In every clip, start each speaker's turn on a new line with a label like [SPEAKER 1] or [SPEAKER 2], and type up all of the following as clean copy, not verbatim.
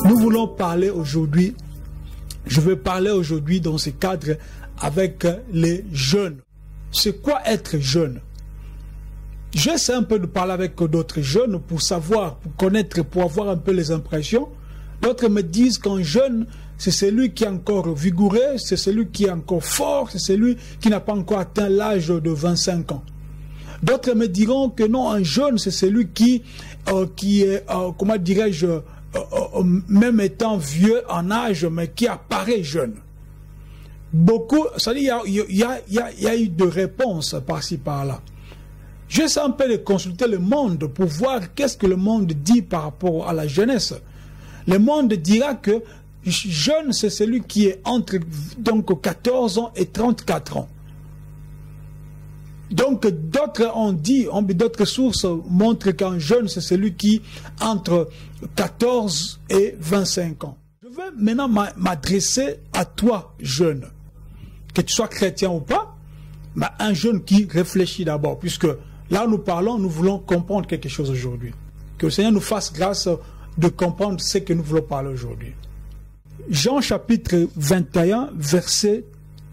[SPEAKER 1] Nous voulons parler aujourd'hui, je veux parler aujourd'hui dans ce cadre avec les jeunes. C'est quoi être jeune? J'essaie un peu de parler avec d'autres jeunes pour savoir, pour connaître, pour avoir un peu les impressions. D'autres me disent qu'un jeune, c'est celui qui est encore vigoureux, c'est celui qui est encore fort, c'est celui qui n'a pas encore atteint l'âge de 25 ans. D'autres me diront que non, un jeune, c'est celui qui est, comment dirais-je, même étant vieux en âge, mais qui apparaît jeune. Beaucoup, c'est-à-dire il y a eu de réponses par-ci par-là. J'essaie un peu de consulter le monde pour voir qu'est-ce que le monde dit par rapport à la jeunesse. Le monde dira que jeune, c'est celui qui est entre donc 14 ans et 34 ans. Donc d'autres ont dit, d'autres sources montrent qu'un jeune, c'est celui qui entre 14 et 25 ans. Je vais maintenant m'adresser à toi, jeune. Que tu sois chrétien ou pas, mais un jeune qui réfléchit d'abord, puisque là nous parlons, nous voulons comprendre quelque chose aujourd'hui. Que le Seigneur nous fasse grâce de comprendre ce que nous voulons parler aujourd'hui. Jean chapitre 21, verset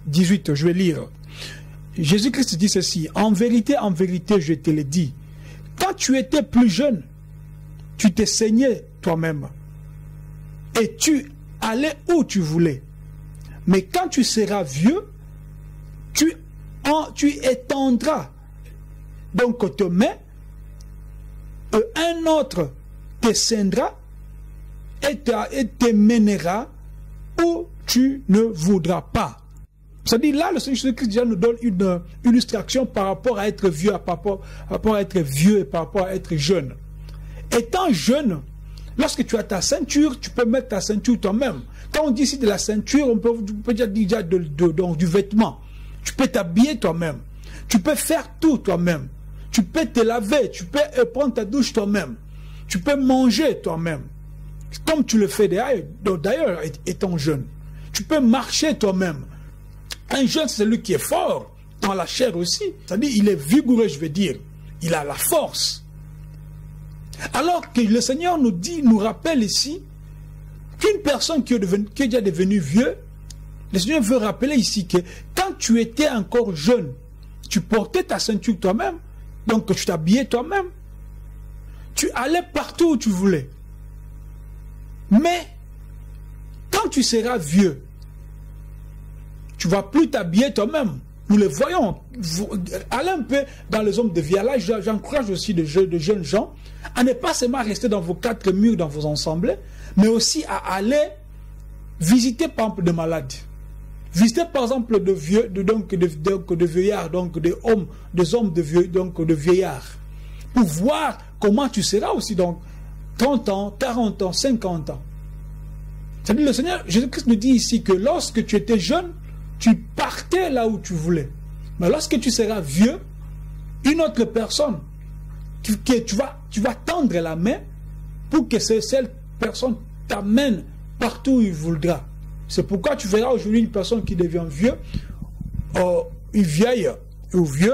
[SPEAKER 1] 18, je vais lire. Jésus-Christ dit ceci, en vérité, je te le dis, quand tu étais plus jeune, tu t'es saigné toi-même et tu allais où tu voulais. Mais quand tu seras vieux, tu étendras donc tes mains, un autre te scindra et te mènera où tu ne voudras pas. C'est-à-dire là, le Seigneur Jésus-Christ déjà nous donne une illustration par rapport à être vieux, par rapport à être vieux et par rapport à être jeune. Étant jeune, lorsque tu as ta ceinture, tu peux mettre ta ceinture toi-même. Quand on dit ici de la ceinture, on peut dire déjà du vêtement. Tu peux t'habiller toi-même. Tu peux faire tout toi-même. Tu peux te laver, tu peux prendre ta douche toi-même. Tu peux manger toi-même. Comme tu le fais d'ailleurs étant jeune. Tu peux marcher toi-même. Un jeune, c'est celui qui est fort dans la chair aussi. C'est-à-dire, il est vigoureux, je veux dire. Il a la force. Alors que le Seigneur nous rappelle ici qu'une personne qui est déjà devenue vieux, le Seigneur veut rappeler ici que quand tu étais encore jeune, tu portais ta ceinture toi-même, donc tu t'habillais toi-même, tu allais partout où tu voulais. Mais quand tu seras vieux, tu ne vas plus t'habiller toi-même. Nous le voyons. Allez un peu dans les hommes de vie. Là, j'encourage aussi de jeunes gens à ne pas seulement rester dans vos quatre murs, dans vos assemblées, mais aussi à aller visiter, par exemple, des malades. Visiter, par exemple, de vieillards, donc des hommes de vieux, donc de vieillards. Pour voir comment tu seras aussi, donc 30 ans, 40 ans, 50 ans. C'est-à-dire, le Seigneur Jésus-Christ nous dit ici que lorsque tu étais jeune, tu partais là où tu voulais. Mais lorsque tu seras vieux, une autre personne, tu vas tendre la main pour que cette personne t'amène partout où il voudra. C'est pourquoi tu verras aujourd'hui une personne qui devient vieux, une vieille ou vieux,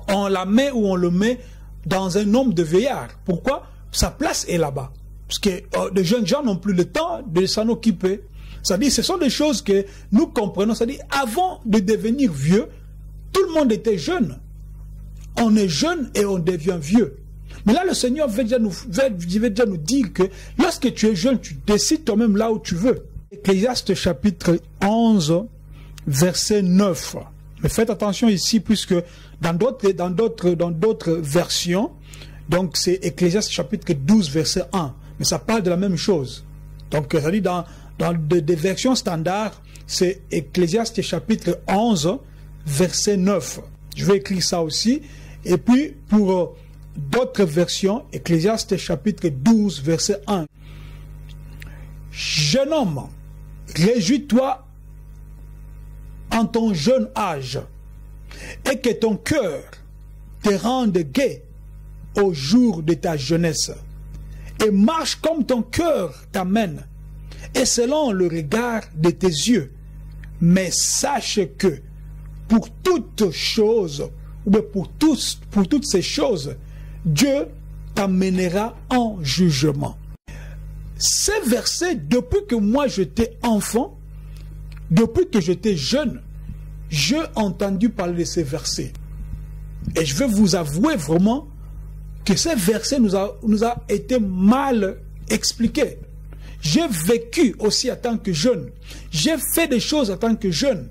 [SPEAKER 1] on la met ou on le met dans un homme de vieillard. Pourquoi? Sa place est là-bas. Parce que les jeunes gens n'ont plus le temps de s'en occuper. C'est-à-dire, ce sont des choses que nous comprenons. C'est-à-dire, avant de devenir vieux, tout le monde était jeune. On est jeune et on devient vieux. Mais là, le Seigneur veut déjà nous dire que lorsque tu es jeune, tu décides toi-même là où tu veux. Ecclésiaste chapitre 11, verset 9. Mais faites attention ici, puisque dans d'autres versions, donc c'est Ecclésiaste chapitre 12, verset 1. Mais ça parle de la même chose. Donc, c'est-à-dire dans des versions standards, c'est Ecclésiaste chapitre 11, verset 9. Je vais écrire ça aussi. Et puis, pour d'autres versions, Ecclésiaste chapitre 12, verset 1. Jeune homme, réjouis-toi en ton jeune âge, et que ton cœur te rende gai au jour de ta jeunesse, et marche comme ton cœur t'amène, et selon le regard de tes yeux. Mais sache que pour toutes choses, ou pour toutes ces choses, Dieu t'amènera en jugement. Ces versets, depuis que moi j'étais enfant, depuis que j'étais jeune, j'ai entendu parler de ces versets. Et je vais vous avouer vraiment que ces versets nous a été mal expliqués. J'ai vécu aussi en tant que jeune. J'ai fait des choses en tant que jeune.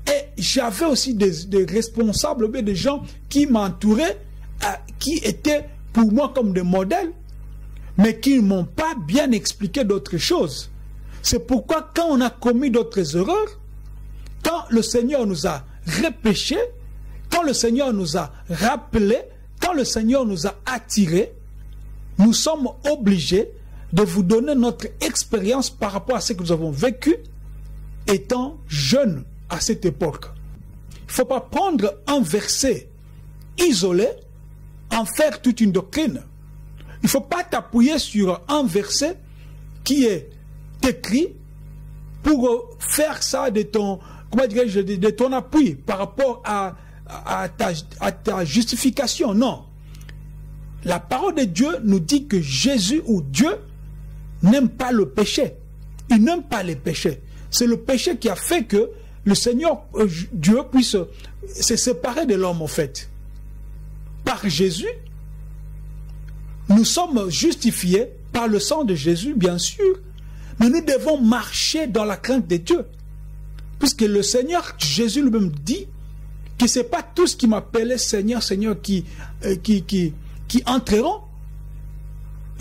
[SPEAKER 1] Et j'avais aussi des responsables, des gens qui m'entouraient, qui étaient pour moi comme des modèles, mais qui ne m'ont pas bien expliqué d'autres choses. C'est pourquoi quand on a commis d'autres erreurs, quand le Seigneur nous a repêchés, quand le Seigneur nous a rappelés, quand le Seigneur nous a attirés, nous sommes obligés de vous donner notre expérience par rapport à ce que nous avons vécu étant jeunes à cette époque. Il ne faut pas prendre un verset isolé, en faire toute une doctrine. Il ne faut pas t'appuyer sur un verset qui est écrit pour faire ça de ton, comment dirais-je, de ton appui par rapport à ta justification. Non. La parole de Dieu nous dit que Jésus ou Dieu n'aime pas le péché. Il n'aime pas les péchés. C'est le péché qui a fait que le Seigneur Dieu puisse se séparer de l'homme en fait. Par Jésus, nous sommes justifiés par le sang de Jésus, bien sûr, mais nous devons marcher dans la crainte de Dieu. Puisque le Seigneur Jésus lui-même dit que ce n'est pas tous qui m'appelaient Seigneur, Seigneur qui entreront,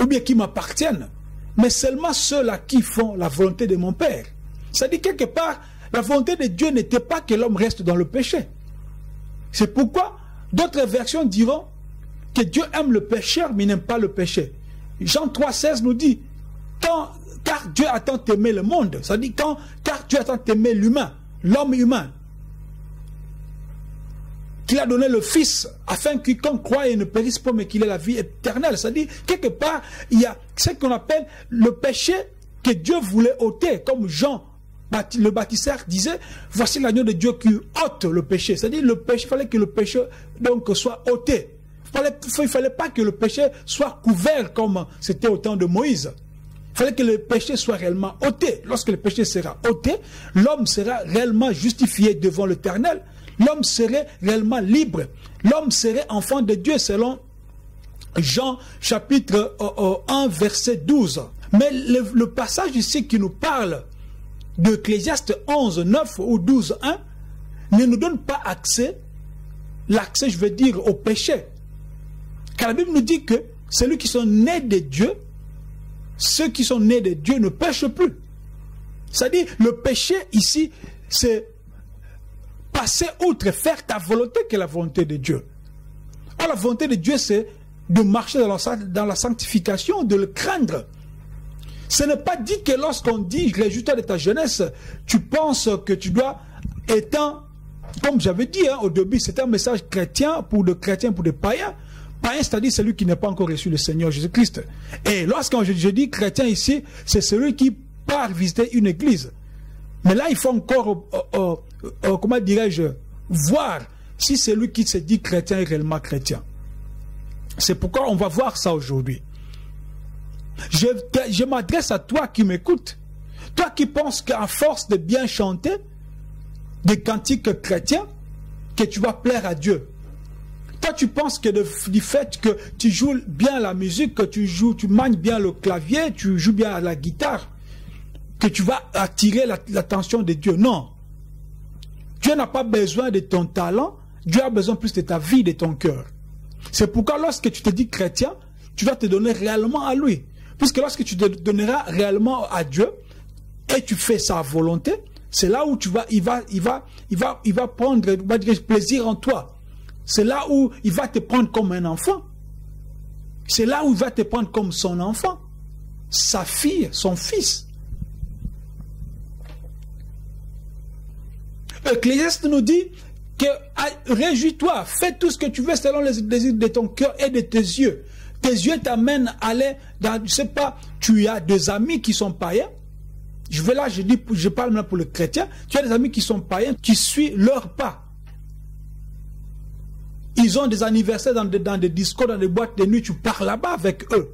[SPEAKER 1] ou bien qui m'appartiennent, mais seulement ceux-là qui font la volonté de mon Père. C'est-à-dire quelque part, la volonté de Dieu n'était pas que l'homme reste dans le péché. C'est pourquoi d'autres versions diront que Dieu aime le pécheur, mais n'aime pas le péché. Jean 3,16 nous dit, car Dieu a tant aimé le monde, c'est-à-dire car Dieu a tant aimé l'humain, l'homme humain, qu'il a donné le Fils, afin que quiconque croit et ne périsse pas, mais qu'il ait la vie éternelle. C'est-à-dire, quelque part, il y a ce qu'on appelle le péché que Dieu voulait ôter, comme Jean le baptiseur disait, voici l'agneau de Dieu qui ôte le péché. C'est-à-dire, le péché, il fallait que le péché donc soit ôté. Il ne fallait pas que le péché soit couvert comme c'était au temps de Moïse. Il fallait que le péché soit réellement ôté. Lorsque le péché sera ôté, l'homme sera réellement justifié devant l'Éternel. L'homme serait réellement libre. L'homme serait enfant de Dieu selon Jean chapitre 1 verset 12. Mais le passage ici qui nous parle de Ecclésiaste 11, 9 ou 12, 1 ne nous donne pas l'accès, je veux dire, au péché. Car la Bible nous dit que ceux qui sont nés de Dieu, ceux qui sont nés de Dieu ne pêchent plus. C'est-à-dire, le péché ici, c'est passer outre, faire ta volonté que la volonté de Dieu. Or, la volonté de Dieu, c'est de marcher dans la sanctification, de le craindre. Ce n'est pas dit que lorsqu'on dit résultat de ta jeunesse, tu penses que tu dois être, comme j'avais dit au début, c'est un message chrétien pour des chrétiens, pour des païens. Païen, c'est-à-dire celui qui n'a pas encore reçu le Seigneur Jésus-Christ. Et lorsque je dis chrétien ici, c'est celui qui part visiter une église. Mais là, il faut encore, comment dirais-je, voir si celui qui se dit chrétien est réellement chrétien. C'est pourquoi on va voir ça aujourd'hui. Je m'adresse à toi qui m'écoutes. Toi qui penses qu'à force de bien chanter des cantiques chrétiens, que tu vas plaire à Dieu. Toi tu penses que du fait que tu joues bien la musique, que tu manies bien le clavier, tu joues bien la guitare, que tu vas attirer l'attention de Dieu. Non. Dieu n'a pas besoin de ton talent, Dieu a besoin plus de ta vie, de ton cœur. C'est pourquoi lorsque tu te dis chrétien, tu vas te donner réellement à lui. Puisque lorsque tu te donneras réellement à Dieu et tu fais sa volonté, c'est là où il va prendre plaisir en toi. C'est là où il va te prendre comme un enfant. C'est là où il va te prendre comme son enfant, sa fille, son fils. Ecclésiaste nous dit que réjouis-toi, fais tout ce que tu veux selon les désirs de ton cœur et de tes yeux. Tes yeux t'amènent à aller dans, je sais pas, tu as des amis qui sont païens. Je parle maintenant pour le chrétien. Tu as des amis qui sont païens, tu suis leurs pas. Ils ont des anniversaires dans des discos, dans des boîtes de nuit, tu pars là-bas avec eux.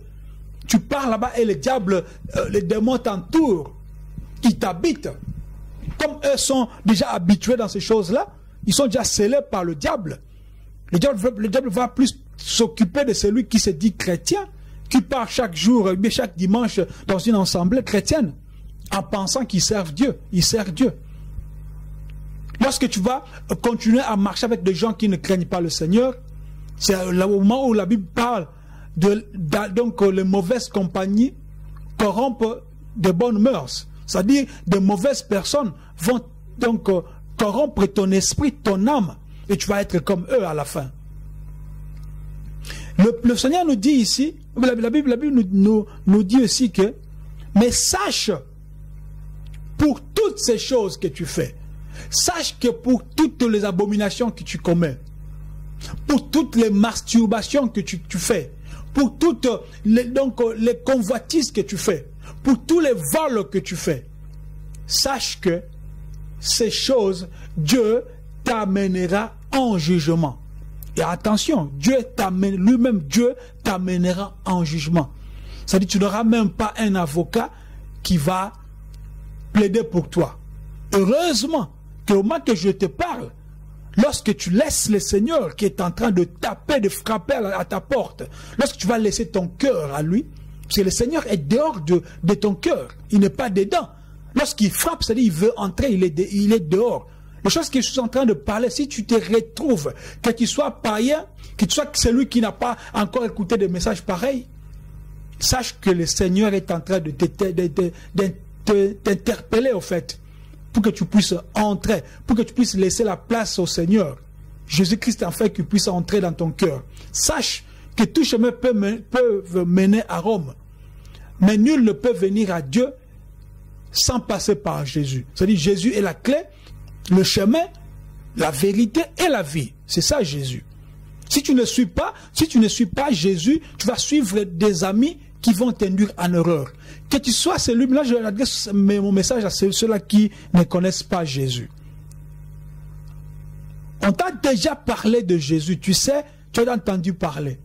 [SPEAKER 1] Tu pars là-bas et les diables, les démons t'entourent. Ils t'habitent. Comme eux sont déjà habitués dans ces choses-là, ils sont déjà scellés par le diable. Le diable va plus s'occuper de celui qui se dit chrétien, qui part chaque jour, chaque dimanche dans une assemblée chrétienne, en pensant qu'il sert Dieu. Il sert Dieu. Lorsque tu vas continuer à marcher avec des gens qui ne craignent pas le Seigneur, c'est le moment où la Bible parle donc les mauvaises compagnies corrompent de bonnes mœurs. C'est-à-dire des mauvaises personnes vont donc corrompre ton esprit, ton âme, et tu vas être comme eux à la fin. Le Seigneur nous dit ici, la Bible nous dit aussi que, mais sache, pour toutes ces choses que tu fais, sache que pour toutes les abominations que tu commets, pour toutes les masturbations que tu fais, pour toutes les convoitises que tu fais, pour tous les vols que tu fais, sache que ces choses, Dieu t'amènera en jugement. Et attention, lui-même Dieu t'amènera en jugement. C'est-à-dire que tu n'auras même pas un avocat qui va plaider pour toi. Heureusement qu'au moment que je te parle, lorsque tu laisses le Seigneur qui est en train de taper, de frapper à ta porte, lorsque tu vas laisser ton cœur à lui, parce que le Seigneur est dehors de ton cœur, il n'est pas dedans. Lorsqu'il frappe, c'est-à-dire qu'il veut entrer, il est dehors. Les choses que je suis en train de parler, si tu te retrouves, que tu sois païen, que tu sois celui qui n'a pas encore écouté des messages pareils, sache que le Seigneur est en train de t'interpeller au fait, pour que tu puisses entrer, pour que tu puisses laisser la place au Seigneur. Jésus-Christ a fait qu'il puisse entrer dans ton cœur. Sache que tout chemin peut mener à Rome, mais nul ne peut venir à Dieu sans passer par Jésus. C'est-à-dire Jésus est la clé, le chemin, la vérité et la vie. C'est ça Jésus. Si tu ne suis pas Jésus, tu vas suivre des amis qui vont t'induire en erreur. Que tu sois celui-là, je adresse mon message à ceux-là qui ne connaissent pas Jésus. On t'a déjà parlé de Jésus, tu sais, tu as entendu parler.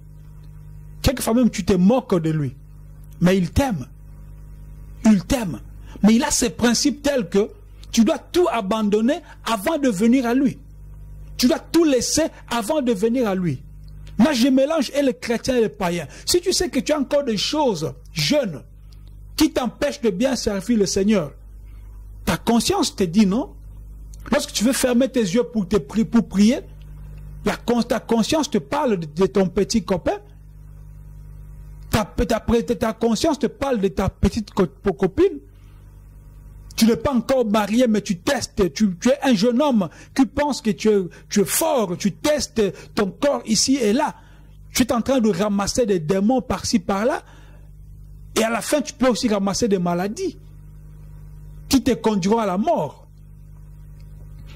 [SPEAKER 1] Quelquefois même tu te moques de lui. Mais il t'aime. Il t'aime. Mais il a ses principes tels que tu dois tout abandonner avant de venir à lui. Tu dois tout laisser avant de venir à lui. Moi, je mélange et les chrétiens et les païens. Si tu sais que tu as encore des choses jeunes qui t'empêchent de bien servir le Seigneur, ta conscience te dit non. Lorsque tu veux fermer tes yeux pour prier, ta conscience te parle de ton petit copain. Ta conscience te parle de ta petite copine. Tu n'es pas encore marié, mais tu testes. Tu es un jeune homme qui pense que tu es fort. Tu testes ton corps ici et là. Tu es en train de ramasser des démons par-ci, par-là. Et à la fin, tu peux aussi ramasser des maladies qui te conduiront à la mort.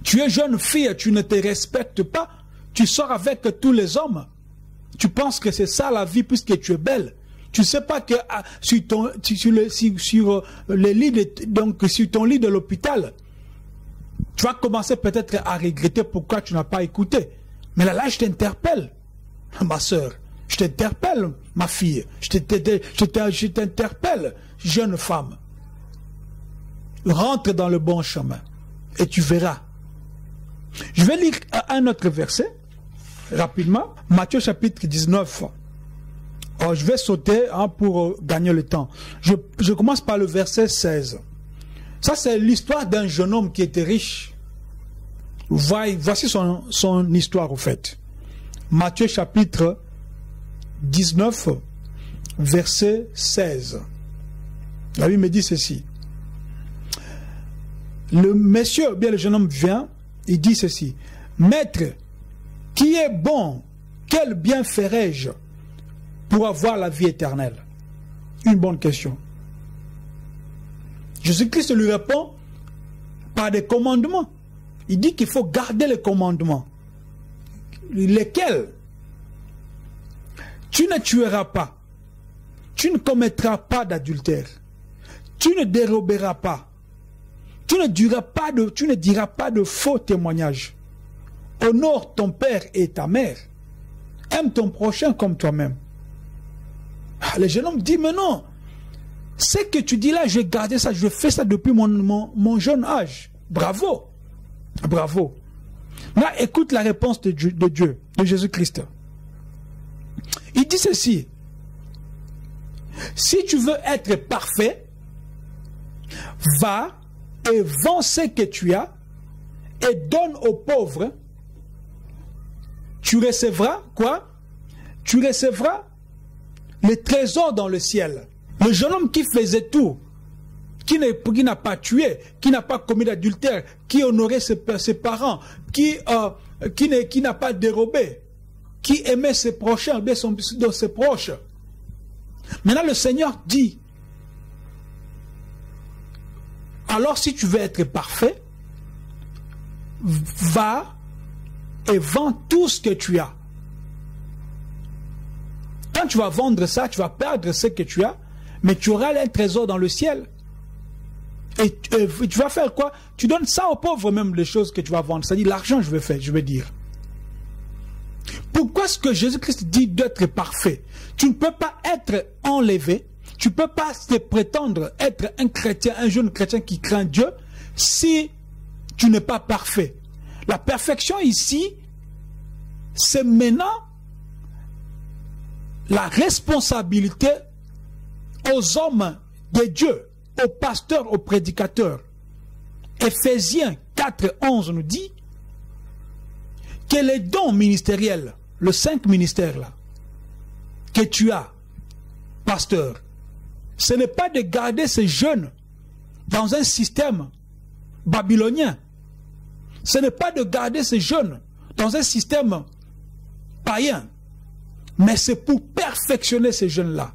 [SPEAKER 1] Tu es jeune fille, tu ne te respectes pas. Tu sors avec tous les hommes. Tu penses que c'est ça la vie puisque tu es belle. Tu ne sais pas que sur ton lit de l'hôpital, tu vas commencer peut-être à regretter pourquoi tu n'as pas écouté. Mais là, je t'interpelle, ma soeur. Je t'interpelle, ma fille. Je t'interpelle, jeune femme. Rentre dans le bon chemin et tu verras. Je vais lire un autre verset, rapidement. Matthieu chapitre 19. Alors, je vais sauter pour gagner le temps. Je commence par le verset 16. Ça, c'est l'histoire d'un jeune homme qui était riche. Voici son histoire, au fait. Matthieu chapitre 19, verset 16. La Bible me dit ceci. Le monsieur, bien le jeune homme vient, il dit ceci. Maître, qui est bon, quel bien ferais-je pour avoir la vie éternelle? Une bonne question. Jésus-Christ lui répond par des commandements. Il dit qu'il faut garder les commandements. Lesquels? Tu ne tueras pas. Tu ne commettras pas d'adultère. Tu ne déroberas pas. Tu ne diras pas de faux témoignages. Honore ton père et ta mère. aime ton prochain comme toi-même. Le jeune homme dit, mais non, ce que tu dis là, je gardé ça, je fais ça depuis mon jeune âge. Bravo. Bravo. Là, écoute la réponse de Dieu, de Jésus-Christ. Il dit ceci. Si tu veux être parfait, va et vends ce que tu as et donne aux pauvres. Tu recevras quoi? Tu recevras le trésor dans le ciel. Le jeune homme qui faisait tout, qui n'a pas tué, qui n'a pas commis d'adultère, qui honorait ses parents, qui n'a pas dérobé, qui aimait ses prochains, bien ses proches. Maintenant le Seigneur dit, alors si tu veux être parfait, va et vends tout ce que tu as. Quand tu vas vendre ça, tu vas perdre ce que tu as, mais tu auras un trésor dans le ciel. Et tu vas faire quoi? Tu donnes ça aux pauvres même, les choses que tu vas vendre. C'est-à-dire l'argent, je vais dire. Pourquoi est-ce que Jésus-Christ dit d'être parfait? Tu ne peux pas être enlevé, tu ne peux pas te prétendre être un chrétien, un jeune chrétien qui craint Dieu, si tu n'es pas parfait. La perfection ici, c'est maintenant la responsabilité aux hommes de Dieu, aux pasteurs, aux prédicateurs. Éphésiens 4:11 nous dit que les dons ministériels, les 5 ministères là, que tu as, pasteur, ce n'est pas de garder ces jeunes dans un système babylonien. Ce n'est pas de garder ces jeunes dans un système païen. Mais c'est pour perfectionner ces jeunes-là.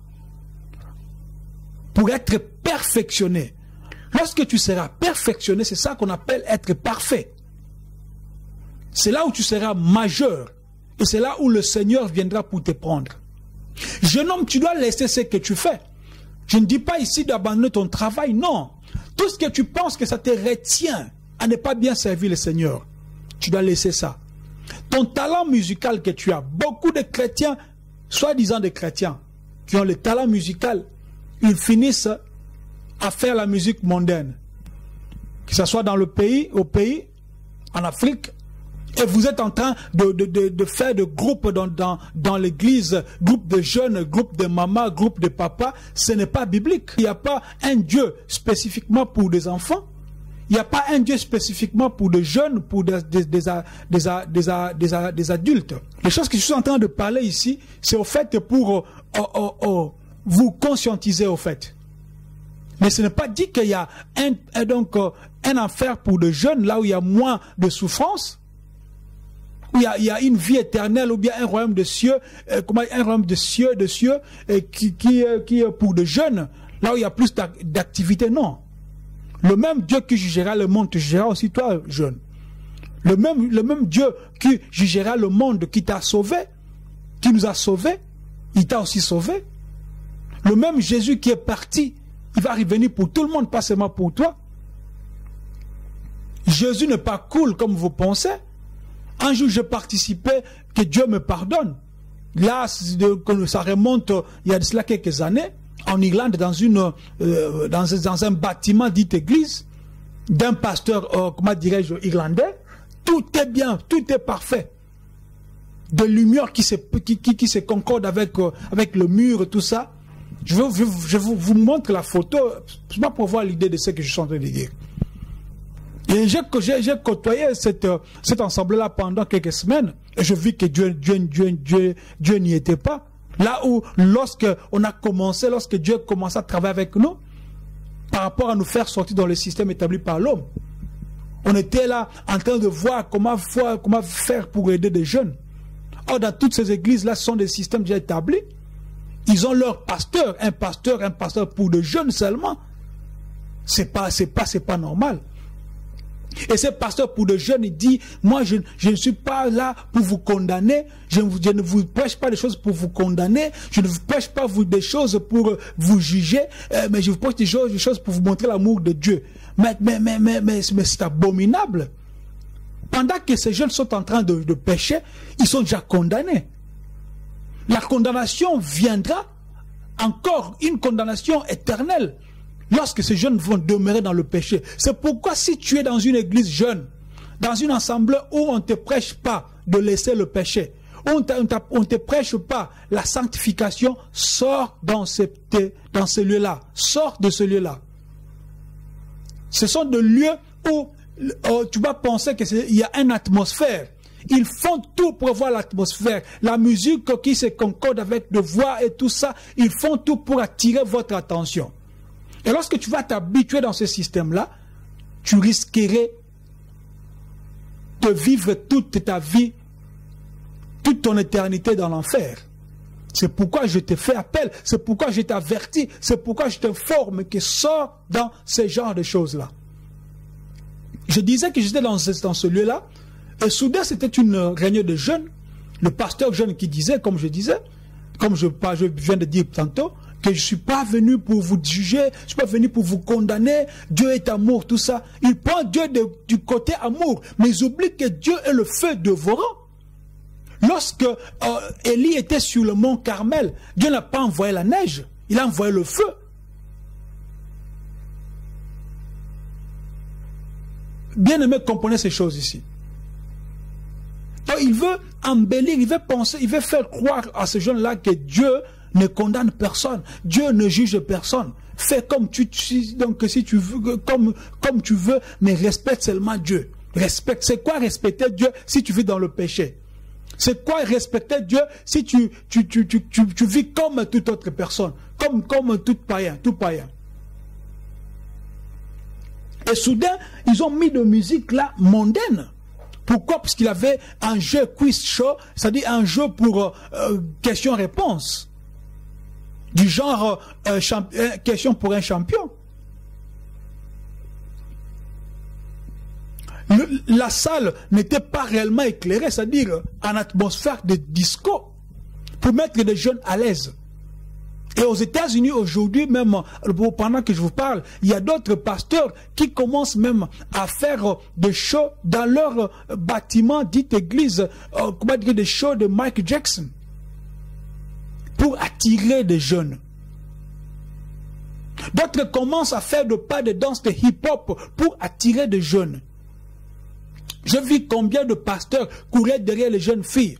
[SPEAKER 1] Pour être perfectionné. Lorsque tu seras perfectionné, c'est ça qu'on appelle être parfait. C'est là où tu seras majeur. Et c'est là où le Seigneur viendra pour te prendre. Jeune homme, tu dois laisser ce que tu fais. Je ne dis pas ici d'abandonner ton travail, non. Tout ce que tu penses que ça te retient à ne pas bien servir le Seigneur, tu dois laisser ça. Ton talent musical que tu as, beaucoup de chrétiens, soi-disant des chrétiens, qui ont le talent musical, ils finissent à faire la musique mondaine. Que ce soit dans le pays, au pays, en Afrique, et vous êtes en train de faire des groupes dans l'église, groupe de jeunes, groupe de mamas, groupe de papas, ce n'est pas biblique. Il n'y a pas un Dieu spécifiquement pour des enfants. Il n'y a pas un Dieu spécifiquement pour des jeunes, pour des adultes. Les choses que je suis en train de parler ici, c'est au fait pour vous conscientiser au fait. Mais ce n'est pas dit qu'il y a un enfer pour les jeunes, là où il y a moins de souffrance, où il y a une vie éternelle, ou bien un royaume de cieux, un royaume de cieux qui est pour des jeunes, là où il y a plus d'activité. Non. Le même Dieu qui jugera le monde te jugera aussi toi, jeune. Le même Dieu qui jugera le monde, qui t'a sauvé, qui nous a sauvés, il t'a aussi sauvé. Le même Jésus qui est parti, il va revenir pour tout le monde, pas seulement pour toi. Jésus n'est pas cool comme vous pensez. Un jour, je participais, que Dieu me pardonne. Là, ça remonte il y a de cela quelques années, en Irlande, dans un bâtiment dit église, d'un pasteur, comment dirais-je, irlandais. Tout est bien, tout est parfait. De lumière qui se concorde avec le mur, tout ça. Je vous montre la photo, pas pour voir l'idée de ce que je suis en train de dire. Et j'ai côtoyé cet ensemble-là pendant quelques semaines, et je vis que Dieu n'y était pas. Là où, lorsque Dieu commençait à travailler avec nous, par rapport à nous faire sortir dans le système établi par l'homme, on était là en train de voir comment faire pour aider des jeunes. Or, dans toutes ces églises-là, ce sont des systèmes déjà établis. Ils ont leur pasteur, un pasteur pour des jeunes seulement. C'est pas normal. Et ce pasteur pour des jeunes, il dit, moi je ne suis pas là pour vous condamner, je ne vous prêche pas des choses pour vous condamner, je ne vous prêche pas des choses pour vous juger, mais je vous prêche des choses pour vous montrer l'amour de Dieu. Mais c'est abominable. Pendant que ces jeunes sont en train de pécher, ils sont déjà condamnés. la condamnation viendra, encore une condamnation éternelle, lorsque ces jeunes vont demeurer dans le péché. C'est pourquoi si tu es dans une église jeune, dans une assemblée où on ne te prêche pas de laisser le péché, où on ne te prêche pas la sanctification, sors dans ce lieu-là. Sors de ce lieu-là. Ce sont des lieux où tu vas penser qu'il y a une atmosphère. Ils font tout pour avoir l'atmosphère. La musique qui se concorde avec des voix et tout ça, ils font tout pour attirer votre attention. Et lorsque tu vas t'habituer dans ce système-là, tu risquerais de vivre toute ta vie, toute ton éternité dans l'enfer. C'est pourquoi je te fais appel, c'est pourquoi je t'avertis, c'est pourquoi je t'informe que sors dans ce genre de choses-là. Je disais que j'étais dans ce lieu-là, et soudain c'était une réunion de jeunes, le pasteur jeune qui disait, comme je viens de dire tantôt, que je ne suis pas venu pour vous juger, je ne suis pas venu pour vous condamner, Dieu est amour, tout ça. Il prend Dieu du côté amour, mais ils oublient que Dieu est le feu dévorant. Lorsque Élie était sur le mont Carmel, Dieu n'a pas envoyé la neige, il a envoyé le feu. Bien-aimé, comprenez ces choses ici. Donc, il veut embellir, il veut penser, il veut faire croire à ces jeunes-là que Dieu ne condamne personne, Dieu ne juge personne. Fais comme donc si tu veux, comme tu veux, mais respecte seulement Dieu. Respecte. C'est quoi respecter Dieu si tu vis dans le péché? C'est quoi respecter Dieu si tu vis comme toute autre personne, comme tout païen, Et soudain, ils ont mis de musique là mondaine. Pourquoi? Parce qu'il avait un jeu quiz show, c'est-à-dire un jeu pour question-réponse. Du genre question pour un champion. La salle n'était pas réellement éclairée, c'est-à-dire en atmosphère de disco, pour mettre les jeunes à l'aise. Et aux États-Unis aujourd'hui, même pendant que je vous parle, il y a d'autres pasteurs qui commencent même à faire des shows dans leur bâtiment, dite église, comment dire, des shows de Michael Jackson, pour attirer des jeunes. D'autres commencent à faire des pas de danse de hip-hop pour attirer des jeunes. Je vis combien de pasteurs couraient derrière les jeunes filles,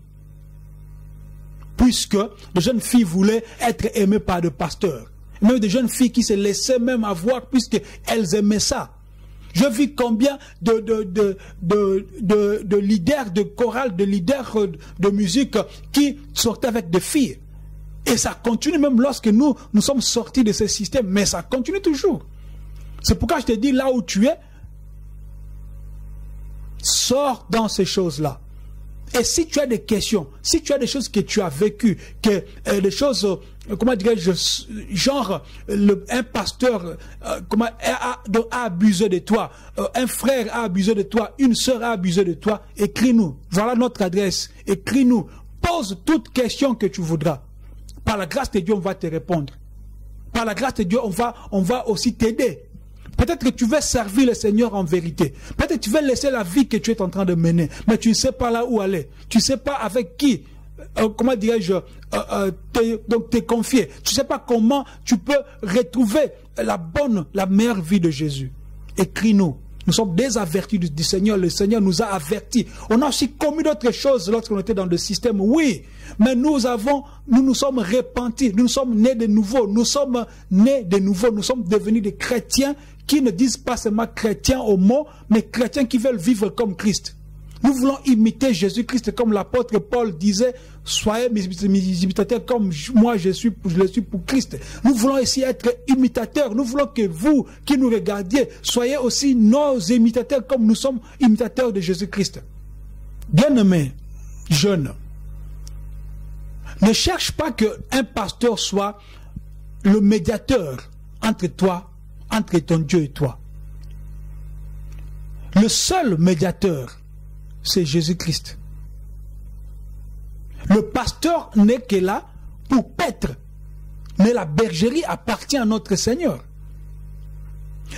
[SPEAKER 1] puisque les jeunes filles voulaient être aimées par des pasteurs. Même des jeunes filles qui se laissaient même avoir, puisqu'elles aimaient ça. Je vis combien de leaders de chorale, de leaders de musique qui sortaient avec des filles. Et ça continue même lorsque nous sommes sortis de ce système, mais ça continue toujours. C'est pourquoi je te dis, là où tu es, sors dans ces choses-là. Et si tu as des questions, si tu as des choses que tu as vécues, que des choses, comment dirais-je, genre un pasteur a abusé de toi, un frère a abusé de toi, une sœur a abusé de toi, écris-nous. Voilà notre adresse. Écris-nous. Pose toute question que tu voudras. Par la grâce de Dieu, on va te répondre. Par la grâce de Dieu, on va aussi t'aider. Peut-être que tu veux servir le Seigneur en vérité. Peut-être que tu veux laisser la vie que tu es en train de mener. Mais tu ne sais pas là où aller. Tu ne sais pas avec qui, comment dirais-je, te confier. Tu ne sais pas comment tu peux retrouver la meilleure vie de Jésus. Écris-nous. Nous sommes désavertis du Seigneur. Le Seigneur nous a avertis. On a aussi commis d'autres choses lorsqu'on était dans le système. Oui. Mais nous nous sommes repentis. Nous sommes nés de nouveau. Nous sommes nés de nouveau. Nous sommes devenus des chrétiens qui ne disent pas seulement chrétiens au mot, mais chrétiens qui veulent vivre comme Christ. Nous voulons imiter Jésus-Christ comme l'apôtre Paul disait, soyez mes imitateurs comme moi je le suis pour Christ. Nous voulons aussi être imitateurs. Nous voulons que vous qui nous regardiez soyez aussi nos imitateurs comme nous sommes imitateurs de Jésus-Christ. Bien-aimés, jeunes, ne cherche pas qu'un pasteur soit le médiateur entre toi, entre ton Dieu et toi. Le seul médiateur, c'est Jésus-Christ. Le pasteur n'est que là pour paître, mais la bergerie appartient à notre Seigneur.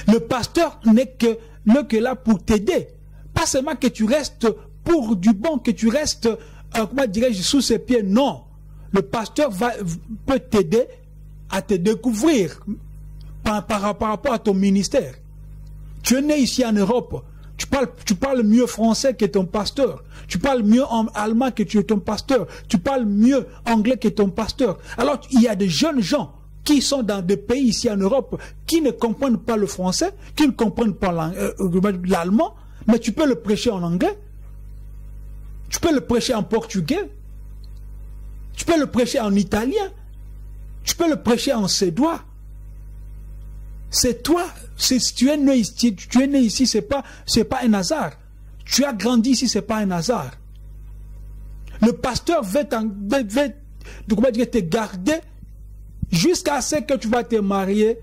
[SPEAKER 1] Le pasteur n'est que là pour t'aider. Pas seulement que tu restes pour du bon, que tu restes, comment dirais-je, sous ses pieds, non. le pasteur peut t'aider à te découvrir par rapport à ton ministère. Tu es né ici en Europe, tu parles mieux français que ton pasteur, tu parles mieux allemand que ton pasteur, tu parles mieux anglais que ton pasteur. Alors il y a des jeunes gens qui sont dans des pays ici en Europe qui ne comprennent pas le français, qui ne comprennent pas l'allemand, mais tu peux le prêcher en anglais, tu peux le prêcher en portugais, tu peux le prêcher en italien, tu peux le prêcher en suédois. C'est toi, tu es né ici, c'est pas un hasard. Tu as grandi ici, c'est pas un hasard. Le pasteur veut te garder jusqu'à ce que tu vas te marier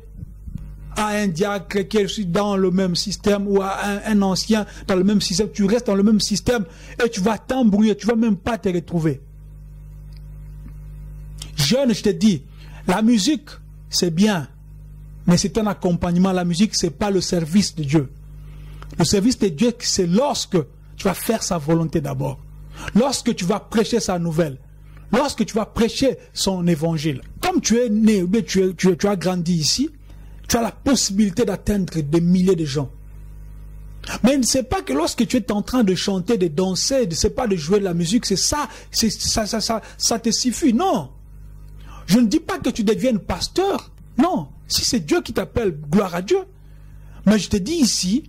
[SPEAKER 1] à un diacre qui est dans le même système ou à un ancien dans le même système. Tu restes dans le même système et tu vas t'embrouiller, tu ne vas même pas te retrouver. Jeune, je te dis, la musique, c'est bien, mais c'est un accompagnement. La musique, ce n'est pas le service de Dieu. Le service de Dieu, c'est lorsque tu vas faire sa volonté d'abord. Lorsque tu vas prêcher sa nouvelle. Lorsque tu vas prêcher son évangile. Comme tu es né, tu as grandi ici, tu as la possibilité d'atteindre des milliers de gens. Mais ce n'est pas que lorsque tu es en train de chanter, de danser, ce n'est pas de jouer de la musique, c'est ça te suffit. Non. Je ne dis pas que tu deviennes pasteur. Non. Si c'est Dieu qui t'appelle, gloire à Dieu. Mais je te dis ici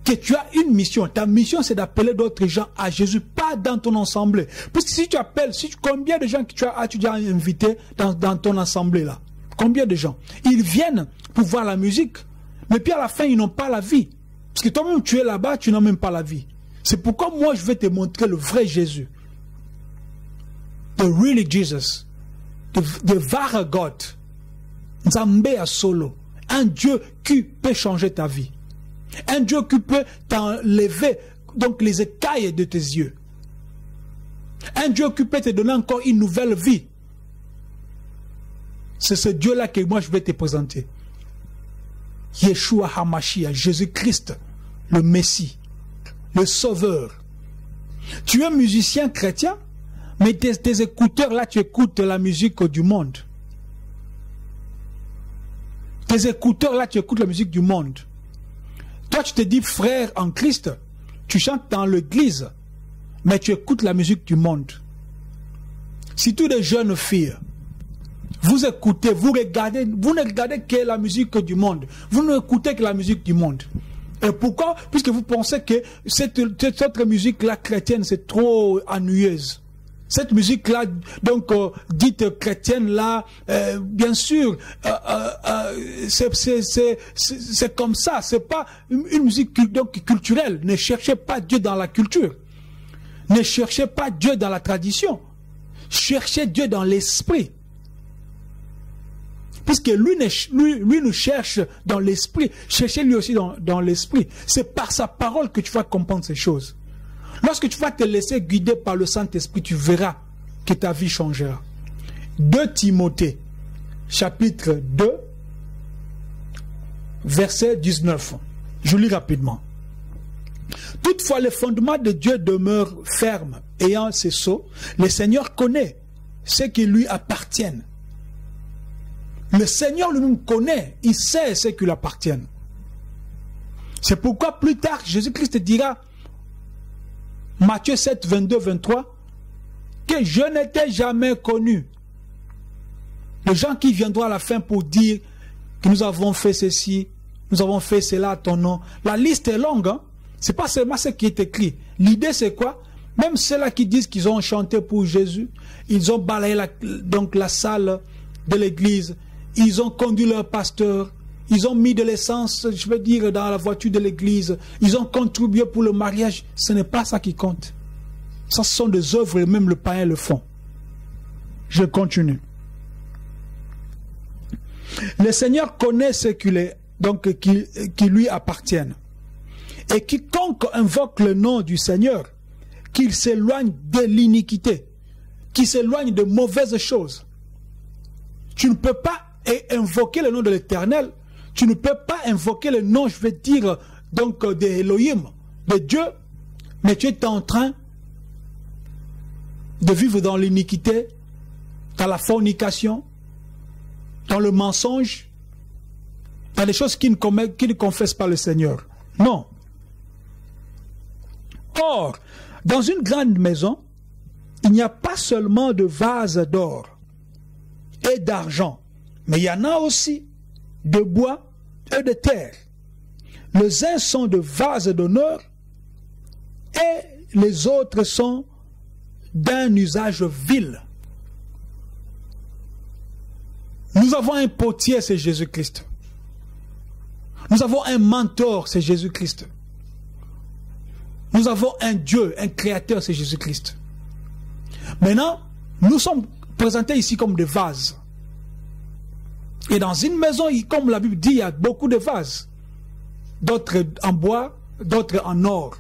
[SPEAKER 1] que tu as une mission. Ta mission, c'est d'appeler d'autres gens à Jésus, pas dans ton assemblée. Parce que si tu appelles, combien de gens que tu as déjà invités dans ton assemblée là? Combien de gens? Ils viennent pour voir la musique, mais puis à la fin, ils n'ont pas la vie. Parce que toi-même, tu es là-bas, tu n'as même pas la vie. C'est pourquoi moi, je vais te montrer le vrai Jésus. The really Jesus. The wahre Gott. Nzambe à solo. Un Dieu qui peut changer ta vie. Un Dieu qui peut t'enlever donc les écailles de tes yeux. Un Dieu qui peut te donner encore une nouvelle vie. C'est ce Dieu-là que moi je vais te présenter. Yeshua HaMashiach, Jésus-Christ, le Messie, le Sauveur. Tu es musicien chrétien, mais tes écouteurs là, tu écoutes la musique du monde. Tes écouteurs là, tu écoutes la musique du monde. Toi, tu te dis frère en Christ, tu chantes dans l'église, mais tu écoutes la musique du monde. Si tous les jeunes filles, vous écoutez, vous ne regardez que la musique du monde. Vous n'écoutez que la musique du monde. Et pourquoi? Puisque vous pensez que cette autre musique-là chrétienne, c'est trop ennuyeuse. Cette musique-là, donc dite chrétienne-là, bien sûr, c'est comme ça. C'est pas une musique donc culturelle. Ne cherchez pas Dieu dans la culture. Ne cherchez pas Dieu dans la tradition. Cherchez Dieu dans l'esprit. Puisque lui nous cherche dans l'esprit. Cherchez lui aussi dans l'esprit. C'est par sa parole que tu vas comprendre ces choses. Lorsque tu vas te laisser guider par le Saint-Esprit, tu verras que ta vie changera. 2 Timothée, chapitre 2, verset 19. Je lis rapidement. Toutefois, les fondements de Dieu demeurent fermes, ayant ses sceaux. Le Seigneur connaît ceux qui lui appartiennent. Le Seigneur lui-même connaît, il sait ce qui lui appartiennent. C'est pourquoi plus tard, Jésus-Christ dira, Matthieu 7, 22, 23, que je n'étais jamais connu. Les gens qui viendront à la fin pour dire que nous avons fait ceci, nous avons fait cela à ton nom. La liste est longue, hein? Ce n'est pas seulement ce qui est écrit. L'idée c'est quoi? Même ceux-là qui disent qu'ils ont chanté pour Jésus, ils ont balayé la salle de l'église, ils ont conduit leur pasteur, ils ont mis de l'essence, je veux dire, dans la voiture de l'église, ils ont contribué pour le mariage. Ce n'est pas ça qui compte. Ça, ce sont des œuvres et même le païen le font. Je continue. Le Seigneur connaît ceux qui lui appartiennent. Et quiconque invoque le nom du Seigneur, qu'il s'éloigne de l'iniquité, qu'il s'éloigne de mauvaises choses. Tu ne peux pas invoquer le nom de l'Éternel. Tu ne peux pas invoquer le nom, je vais dire, donc, de Elohim, de Dieu, mais tu es en train de vivre dans l'iniquité, dans la fornication, dans le mensonge, dans les choses qui ne confessent pas le Seigneur. Non. Or, dans une grande maison, il n'y a pas seulement de vases d'or et d'argent, mais il y en a aussi de bois et de terre. Les uns sont de vases d'honneur et les autres sont d'un usage vil. Nous avons un potier, c'est Jésus-Christ. Nous avons un mentor, c'est Jésus-Christ. Nous avons un Dieu, un créateur, c'est Jésus-Christ. Maintenant, nous sommes présentés ici comme des vases. Et dans une maison, comme la Bible dit, il y a beaucoup de vases. D'autres en bois, d'autres en or.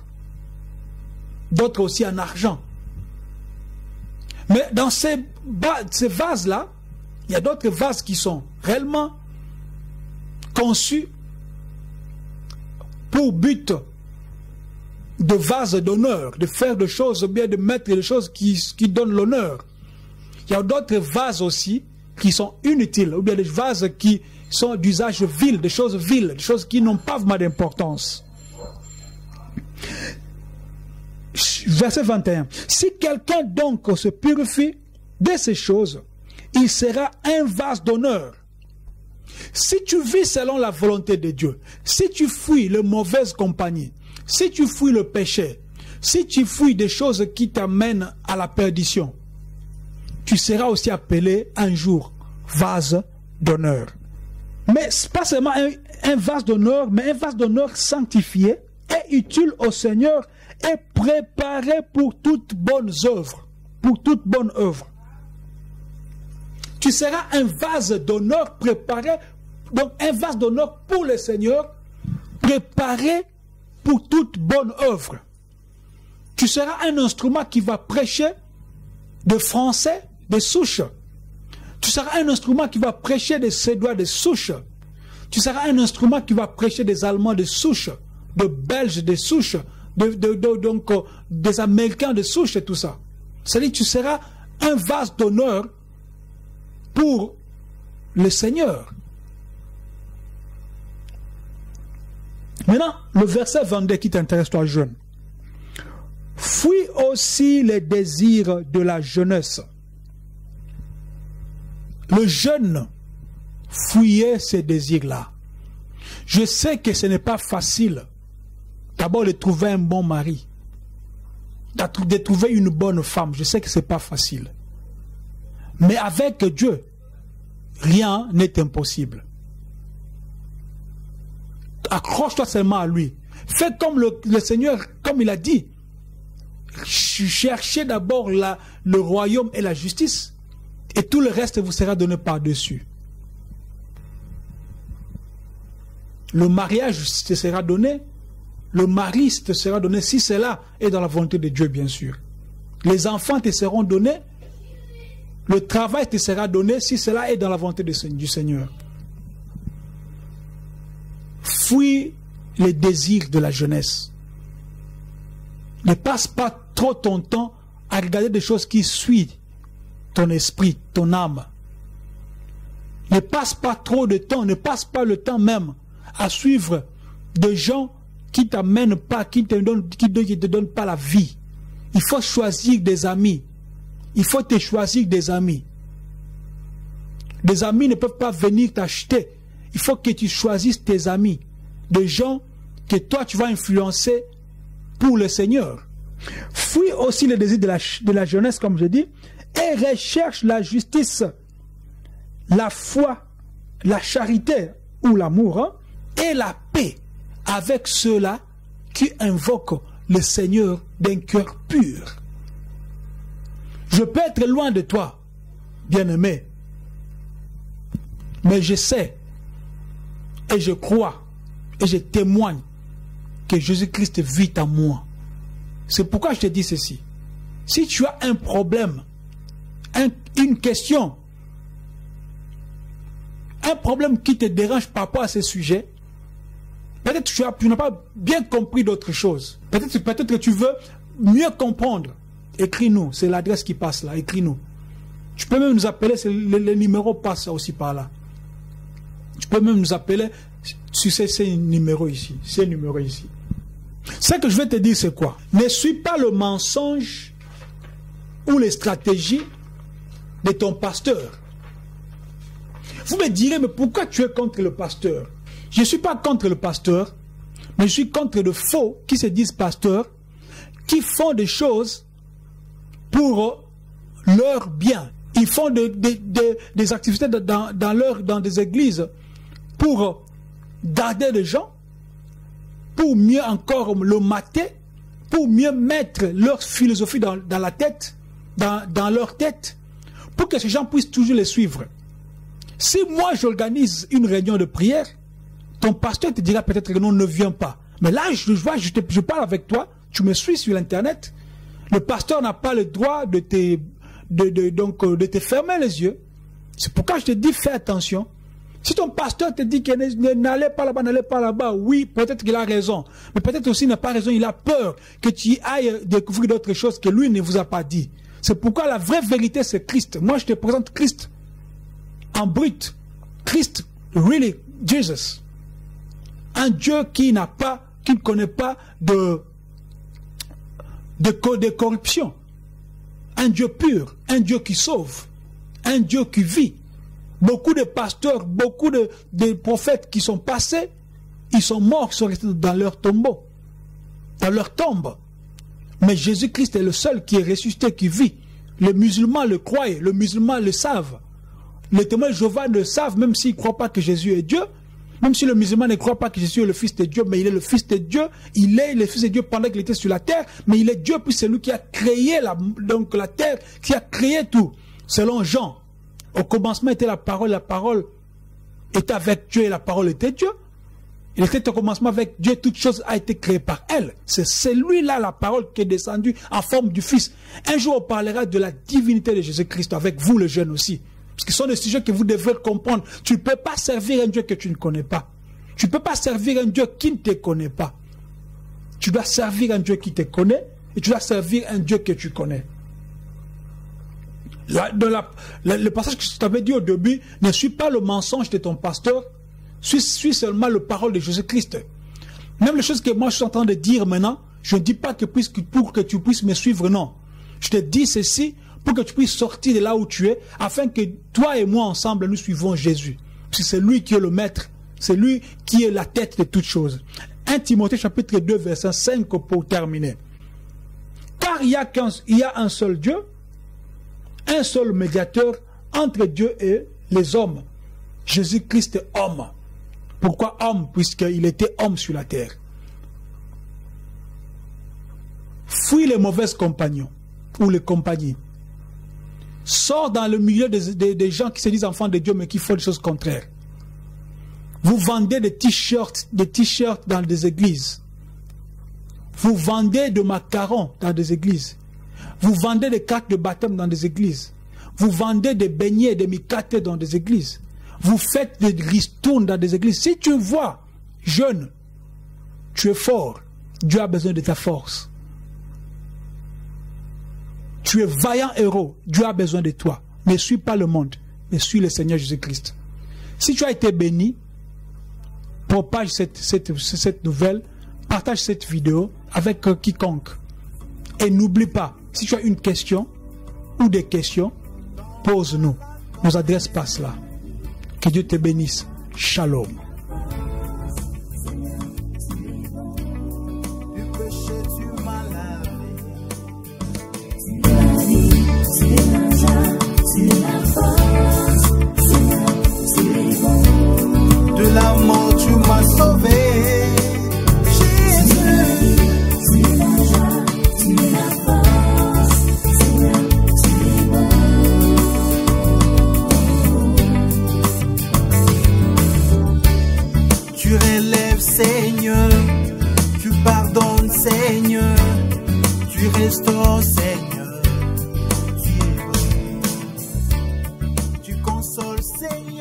[SPEAKER 1] D'autres aussi en argent. Mais dans ces vases-là, il y a d'autres vases qui sont réellement conçus pour but de vases d'honneur, de faire des choses, ou bien de mettre des choses qui donnent l'honneur. Il y a d'autres vases aussi qui sont inutiles, ou bien des vases qui sont d'usage vil, des choses viles, des choses qui n'ont pas vraiment d'importance. Verset 21. Si quelqu'un donc se purifie de ces choses, il sera un vase d'honneur. Si tu vis selon la volonté de Dieu, si tu fuis les mauvaises compagnies, si tu fuis le péché, si tu fuis des choses qui t'amènent à la perdition, tu seras aussi appelé un jour vase d'honneur. Mais pas seulement un vase d'honneur, mais un vase d'honneur sanctifié et utile au Seigneur et préparé pour toute bonne œuvre. Pour toute bonne œuvre. Tu seras un vase d'honneur préparé, donc un vase d'honneur pour le Seigneur, préparé pour toute bonne œuvre. Tu seras un instrument qui va prêcher de français de souche. Tu seras un instrument qui va prêcher des Suédois de souche. Tu seras un instrument qui va prêcher des Allemands de souche, de Belges de souche, donc des Américains de souche et tout ça. C'est-à-dire que tu seras un vase d'honneur pour le Seigneur. Maintenant, le verset 22 qui t'intéresse, toi jeune. Fuis aussi les désirs de la jeunesse. Le jeune fuyait ces désirs-là. Je sais que ce n'est pas facile d'abord de trouver un bon mari, de trouver une bonne femme. Je sais que ce n'est pas facile. Mais avec Dieu, rien n'est impossible. Accroche-toi seulement à lui. Fais comme le Seigneur, comme il a dit. Cherchez d'abord le royaume et la justice, et tout le reste vous sera donné par-dessus. Le mariage te sera donné, le mari te sera donné, si cela est dans la volonté de Dieu, bien sûr. Les enfants te seront donnés, le travail te sera donné, si cela est dans la volonté du Seigneur. Fuis les désirs de la jeunesse. Ne passe pas trop ton temps à regarder des choses qui suivent ton esprit, ton âme. Ne passe pas trop de temps, ne passe pas le temps même à suivre des gens qui t'amènent pas, qui te donnent pas la vie. Il faut choisir des amis. Il faut te choisir des amis. Des amis ne peuvent pas venir t'acheter. Il faut que tu choisisses tes amis. Des gens que toi tu vas influencer pour le Seigneur. Fuis aussi les désirs de la jeunesse, comme je dis, et recherche la justice, la foi, la charité ou l'amour, et la paix avec ceux-là qui invoquent le Seigneur d'un cœur pur. Je peux être loin de toi, bien-aimé, mais je sais et je crois et je témoigne que Jésus-Christ vit en moi. C'est pourquoi je te dis ceci. Si tu as un problème, une question, un problème qui te dérange par rapport à ce sujet, peut-être que tu n'as pas bien compris d'autres choses. Peut-être que tu veux mieux comprendre. Écris-nous, c'est l'adresse qui passe là, écris-nous. Tu peux même nous appeler, les numéros passent aussi par là. Tu peux même nous appeler sur ces numéros ici. Ces numéros ici. Ce que je vais te dire, c'est quoi? Ne suis pas le mensonge ou les stratégies de ton pasteur. Vous me direz, mais pourquoi tu es contre le pasteur? Je ne suis pas contre le pasteur, mais je suis contre de faux qui se disent pasteurs, qui font des choses pour leur bien. Ils font des activités dans des églises pour garder les gens, pour mieux encore le mater, pour mieux mettre leur philosophie dans la tête, dans leur tête, pour que ces gens puissent toujours les suivre. Si moi j'organise une réunion de prière, ton pasteur te dira peut-être que non, ne viens pas. Mais là, je parle avec toi, tu me suis sur l'internet, le pasteur n'a pas le droit de te fermer les yeux. C'est pourquoi je te dis, fais attention. Si ton pasteur te dit que n'allez pas là-bas, oui, peut-être qu'il a raison. Mais peut-être aussi il n'a pas raison, il a peur que tu ailles découvrir d'autres choses que lui ne vous a pas dit. C'est pourquoi la vraie vérité, c'est Christ. Moi, je te présente Christ en brut. Christ, really, Jesus. Un Dieu qui ne connaît pas de corruption. Un Dieu pur, un Dieu qui sauve, un Dieu qui vit. Beaucoup de pasteurs, beaucoup de prophètes qui sont passés, ils sont morts, ils sont restés dans leur tombeau, dans leur tombe. Mais Jésus-Christ est le seul qui est ressuscité, qui vit. Les musulmans le croient, les musulmans le savent. Les témoins de Jéhovah le savent, même s'ils ne croient pas que Jésus est Dieu. Même si le musulman ne croit pas que Jésus est le Fils de Dieu, mais il est le Fils de Dieu. Il est le Fils de Dieu pendant qu'il était sur la terre, mais il est Dieu, puis c'est lui qui a créé la terre, qui a créé tout. Selon Jean, au commencement était la parole était avec Dieu et la parole était Dieu. Il était au commencement avec Dieu, toute chose a été créée par elle. C'est celui-là, la parole, qui est descendue en forme du Fils. Un jour, on parlera de la divinité de Jésus-Christ avec vous, les jeunes aussi. Parce que ce sont des sujets que vous devrez comprendre. Tu ne peux pas servir un Dieu que tu ne connais pas. Tu ne peux pas servir un Dieu qui ne te connaît pas. Tu dois servir un Dieu qui te connaît et tu dois servir un Dieu que tu connais. Le passage que je t'avais dit au début, ne suis pas le mensonge de ton pasteur, suis seulement la parole de Jésus-Christ. Même les choses que moi je suis en train de dire maintenant, je ne dis pas que pour que tu puisses me suivre, non. Je te dis ceci pour que tu puisses sortir de là où tu es, afin que toi et moi ensemble, nous suivons Jésus. Parce que c'est lui qui est le maître, c'est lui qui est la tête de toutes choses. 1 Timothée chapitre 2, verset 5 pour terminer. Car il y a un seul Dieu, un seul médiateur entre Dieu et les hommes. Jésus-Christ est homme. Pourquoi homme? Puisqu'il était homme sur la terre. Fuis les mauvais compagnons ou les compagnies. Sors dans le milieu des gens qui se disent enfants de Dieu mais qui font des choses contraires. Vous vendez des t-shirts dans des églises. Vous vendez des macarons dans des églises. Vous vendez des cartes de baptême dans des églises. Vous vendez des beignets, des mikates dans des églises. Vous faites des ristournes dans des églises. Si tu vois, jeune, tu es fort, Dieu a besoin de ta force. Tu es vaillant héros, Dieu a besoin de toi. Ne suis pas le monde, mais suis le Seigneur Jésus-Christ. Si tu as été béni, propage cette nouvelle, partage cette vidéo avec quiconque. Et n'oublie pas, si tu as une question ou des questions, pose-nous. Nos adresses passent là. Que Dieu te bénisse. Shalom.
[SPEAKER 2] De la mort tu m'as sauvé. Tu relèves, Seigneur, tu pardonnes, Seigneur, tu restaures, Seigneur, tu es bon, tu consoles, Seigneur.